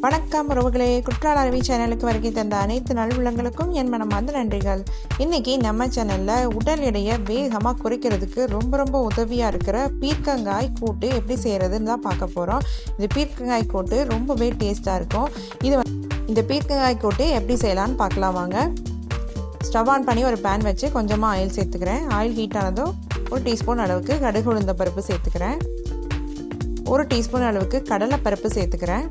வணக்கம் உறவுகளே, குற்றால அருவி சேனலுக்கு வருகை தந்த அனைத்து நல்வுள்ளங்களுக்கும் என் மனமார்ந்த நன்றிகள். இன்றைக்கி நம்ம சேனலில் உடல் எடையை வேகமாக குறைக்கிறதுக்கு ரொம்ப உதவியாக இருக்கிற பீர்க்கங்காய் கூட்டு எப்படி செய்கிறதுன்னு தான் பார்க்க போகிறோம். இந்த பீர்க்கங்காய் கூட்டு ரொம்பவே டேஸ்ட்டாக இருக்கும். இந்த பீர்க்கங்காய் கூட்டு எப்படி செய்யலான்னு பார்க்கலாம் வாங்க. ஸ்டவ் ஆன் பண்ணி ஒரு பேன் வச்சு கொஞ்சமாக ஆயில் சேர்த்துக்கிறேன். ஆயில் ஹீட் ஆனதும் 1 டீஸ்பூன் அளவுக்கு கடுகு உளுந்த பருப்பு சேர்த்துக்கிறேன். 1 டீஸ்பூன் அளவுக்கு கடலைப்பருப்பு சேர்த்துக்கிறேன்.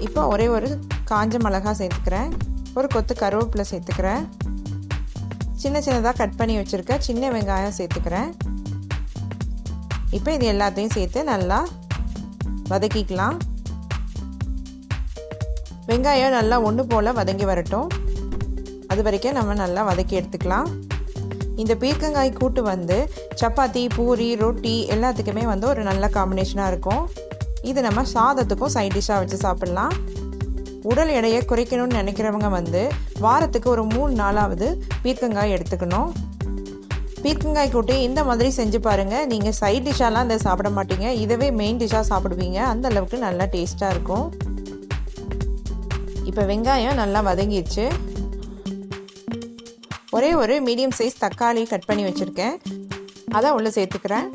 இப்போ ஒரே ஒரு காஞ்ச மிளகாய் சேர்த்துக்கிறேன். ஒரு கொத்து கருவேப்பிலை சேர்த்துக்கிறேன். சின்னதாக கட் பண்ணி வச்சுருக்க சின்ன வெங்காயம் சேர்த்துக்கிறேன். இப்போ இது எல்லாத்தையும் சேர்த்து நல்லா வதக்கிக்கலாம். வெங்காயம் நல்லா ஒன்று போல் வதங்கி வரட்டும். அது வரைக்கும் நம்ம நல்லா வதக்கி எடுத்துக்கலாம். இந்த பீர்க்கங்காய் கூட்டு வந்து சப்பாத்தி, பூரி, ரொட்டி எல்லாத்துக்குமே வந்து ஒரு நல்ல காம்பினேஷனாக இருக்கும். இது நம்ம சாதத்துக்கும் சைட் டிஷ்ஷாக வச்சு சாப்பிட்லாம். உடல் எடையை குறைக்கணும்னு நினைக்கிறவங்க வந்து வாரத்துக்கு ஒரு 3 நாளாவது பீர்க்கங்காய் எடுத்துக்கணும். பீர்க்கங்காய் கூட்டு இந்த மாதிரி செஞ்சு பாருங்கள். நீங்கள் சைட் டிஷ்ஷாலாம் அதை சாப்பிட மாட்டீங்க, இதவே மெயின் டிஷ்ஷாக சாப்பிடுவீங்க. அந்த அளவுக்கு நல்லா டேஸ்ட்டாக இருக்கும். இப்போ வெங்காயம் நல்லா வதங்கிடுச்சு. ஒரே ஒரு மீடியம் சைஸ் தக்காளி கட் பண்ணி வச்சுருக்கேன், அதை உள்ளே சேர்த்துக்கிறேன்.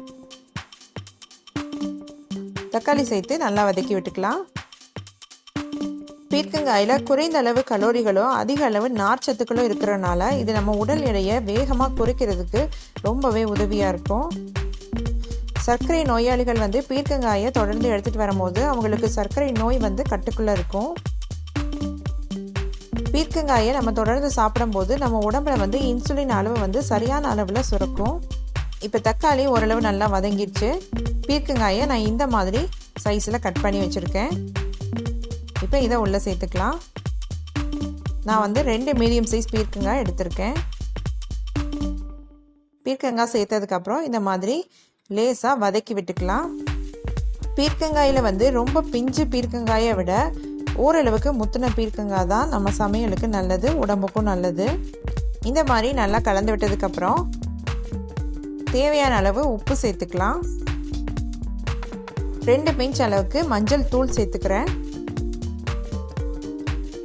தக்காளி சேர்த்து நல்லா வதக்கி விட்டுக்கலாம். பீர்க்கங்காயில் குறைந்த அளவு கலோரிகளும் அதிக அளவு நார்ச்சத்துக்களும் இருக்கிறனால இது நம்ம உடல் எடையை வேகமாக குறைக்கிறதுக்கு ரொம்பவே உதவியாக இருக்கும். சர்க்கரை நோயாளிகள் வந்து பீர்க்கங்காயை தொடர்ந்து எடுத்துகிட்டு வரும்போது அவங்களுக்கு சர்க்கரை நோய் வந்து கட்டுக்குள்ளே இருக்கும். பீர்க்கங்காயை நம்ம தொடர்ந்து சாப்பிடும்போது நம்ம உடம்புல வந்து இன்சுலின் அளவு வந்து சரியான அளவில் சுரக்கும். இப்போ தக்காளி ஓரளவு நல்லா வதங்கிடுச்சு. பீர்க்கங்காயை நான் இந்த மாதிரி சைஸில் கட் பண்ணி வச்சுருக்கேன். இப்போ இதை உள்ளே சேர்த்துக்கலாம். நான் வந்து 2 மீடியம் சைஸ் பீர்க்கங்காய் எடுத்திருக்கேன். பீர்க்கங்காய் சேர்த்ததுக்கப்புறம் இந்த மாதிரி லேசாக வதக்கி விட்டுக்கலாம். பீர்க்கங்காயில் வந்து ரொம்ப பிஞ்சு பீர்க்கங்காயை விட ஓரளவுக்கு முத்தின பீர்க்கங்காய் தான் நம்ம சமையலுக்கு நல்லது, உடம்புக்கும் நல்லது. இந்த மாதிரி நல்லா கலந்து விட்டதுக்கப்புறம் தேவையான அளவு உப்பு சேர்த்துக்கலாம். 2 பிஞ்ச் அளவுக்கு மஞ்சள் தூள் சேர்த்துக்கிறேன்.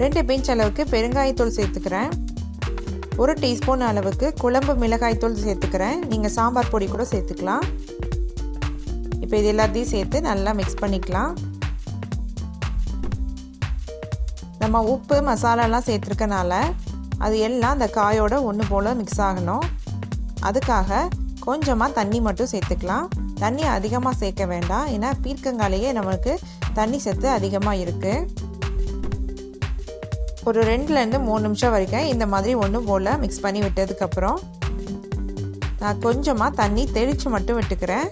2 பிஞ்ச் அளவுக்கு பெருங்காயத்தூள் சேர்த்துக்கிறேன். 1 டீஸ்பூன் அளவுக்கு குழம்பு மிளகாய்த்தூள் சேர்த்துக்கிறேன். நீங்கள் சாம்பார் பொடி கூட சேர்த்துக்கலாம். இப்போ இது எல்லாத்தையும் சேர்த்து நல்லா மிக்ஸ் பண்ணிக்கலாம். நம்ம உப்பு மசாலாலாம் சேர்த்துருக்கனால அது எல்லாம் அந்த காயோட ஒன்று போல் மிக்ஸ் ஆகணும். அதுக்காக கொஞ்சமாக தண்ணி மட்டும் சேர்த்துக்கலாம். தண்ணி அதிகமாக சேர்க்க வேண்டாம், ஏன்னா பீர்க்கங்காயிலேயே நமக்கு தண்ணி சத்து அதிகமாக இருக்குது. ஒரு 2லேருந்து 3 நிமிஷம் வரைக்கும் இந்த மாதிரி ஒன்று போல் மிக்ஸ் பண்ணி விட்டதுக்கப்புறம் நான் கொஞ்சமாக தண்ணி தெளித்து மட்டும் விட்டுக்கிறேன்.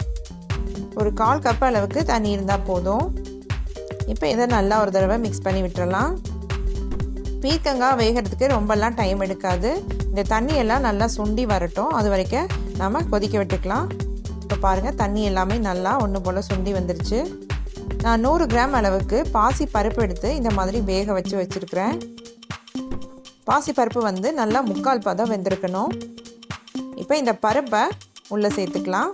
ஒரு 1/4 கப் அளவுக்கு தண்ணி இருந்தால் போதும். இப்போ இதை நல்லா ஒரு தடவை மிக்ஸ் பண்ணி விட்டுறலாம். பீர்க்கங்காய் வேகிறதுக்கு ரொம்பலாம் டைம் எடுக்காது. இந்த தண்ணியெல்லாம் நல்லா சுண்டி வரட்டும், அது வரைக்கும் நம்ம கொதிக்க விட்டுக்கலாம். இப்போ பாருங்கள், தண்ணி எல்லாமே நல்லா ஒன்று போல் சுண்டி வந்துருச்சு. நான் 100 கிராம் அளவுக்கு பாசி பருப்பு எடுத்து இந்த மாதிரி வேக வச்சுருக்கிறேன். பாசி பருப்பு வந்து நல்லா 3/4 பதம் வெந்திருக்கணும். இப்போ இந்த பருப்பை உள்ளே சேர்த்துக்கலாம்.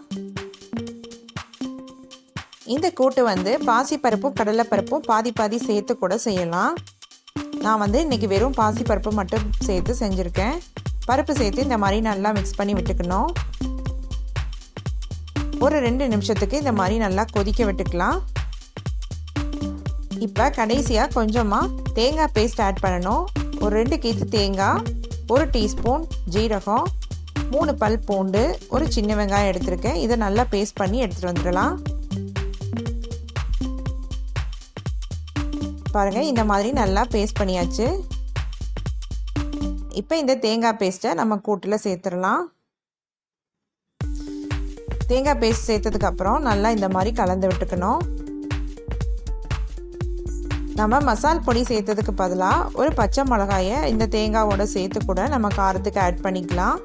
இந்த கூட்டு வந்து பாசி பருப்பும் கடலைப்பருப்பும் பாதி சேர்த்து கூட செய்யலாம். நான் வந்து இன்றைக்கி வெறும் பாசி பருப்பு மட்டும் சேர்த்து செஞ்சுருக்கேன். பருப்பு சேர்த்து இந்த மாதிரி நல்லா மிக்ஸ் பண்ணி விட்டுக்கணும். ஒரு 2 நிமிஷத்துக்கு இந்த மாதிரி நல்லா கொதிக்க விட்டுக்கலாம். இப்போ கடைசியாக கொஞ்சமாக தேங்காய் பேஸ்ட் ஆட் பண்ணணும். ஒரு 2 கீத்து தேங்காய், 1 டீஸ்பூன் ஜீரகம், 3 பல் பூண்டு, ஒரு சின்ன வெங்காயம் எடுத்திருக்கேன். இதை நல்லா பேஸ்ட் பண்ணி எடுத்துகிட்டு வந்துடலாம். பாருங்கள், இந்த மாதிரி நல்லா பேஸ்ட் பண்ணியாச்சு. இப்போ இந்த தேங்காய் பேஸ்ட்டை நம்ம கூட்டில் சேர்த்துடலாம். தேங்காய் பேஸ்ட் சேர்த்ததுக்கப்புறம் நல்லா இந்த மாதிரி கலந்து விட்டுக்கணும். நம்ம மசால் பொடி சேர்த்ததுக்கு பதிலாக ஒரு பச்சை மிளகாயை இந்த தேங்காவோட சேர்த்து கூட நம்ம காரத்துக்கு ஆட் பண்ணிக்கலாம்.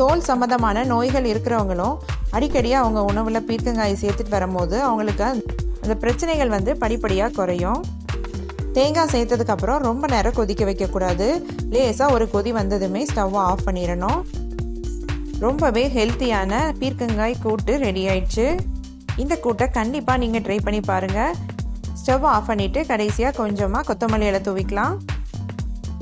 தோல் சம்மந்தமான நோய்கள் இருக்கிறவங்களும் அடிக்கடி அவங்க உணவில் பீர்க்கங்காயை சேர்த்துட்டு வரும்போது அவங்களுக்கு அந்த பிரச்சனைகள் வந்து படிப்படியாக குறையும். தேங்காய் சேர்த்ததுக்கப்புறம் ரொம்ப நேரம் கொதிக்க வைக்கக்கூடாது. லேசாக ஒரு கொதி வந்ததுமே ஸ்டவ்வை ஆஃப் பண்ணிடணும். ரொம்பவே ஹெல்த்தியான பீர்க்கங்காய் கூட்டு ரெடி ஆயிடுச்சு. இந்த கூட்டை கண்டிப்பாக நீங்கள் ட்ரை பண்ணி பாருங்கள். ஸ்டவ் ஆஃப் பண்ணிவிட்டு கடைசியாக கொஞ்சமாக கொத்தமல்லி இலை தூவிக்கலாம்.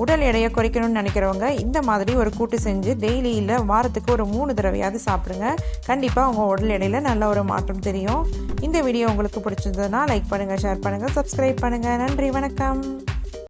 உடல் எடையை குறைக்கணும்னு நினைக்கிறவங்க இந்த மாதிரி ஒரு கூட்டு செஞ்சு டெய்லி இல்லை வாரத்துக்கு ஒரு 3 தடவையாவது சாப்பிடுங்க. கண்டிப்பாக உங்கள் உடல் எடையில் நல்ல ஒரு மாற்றம் தெரியும். இந்த வீடியோ உங்களுக்கு பிடிச்சிருந்ததுன்னா லைக் பண்ணுங்கள், ஷேர் பண்ணுங்கள், சப்ஸ்கிரைப் பண்ணுங்கள். நன்றி, வணக்கம்.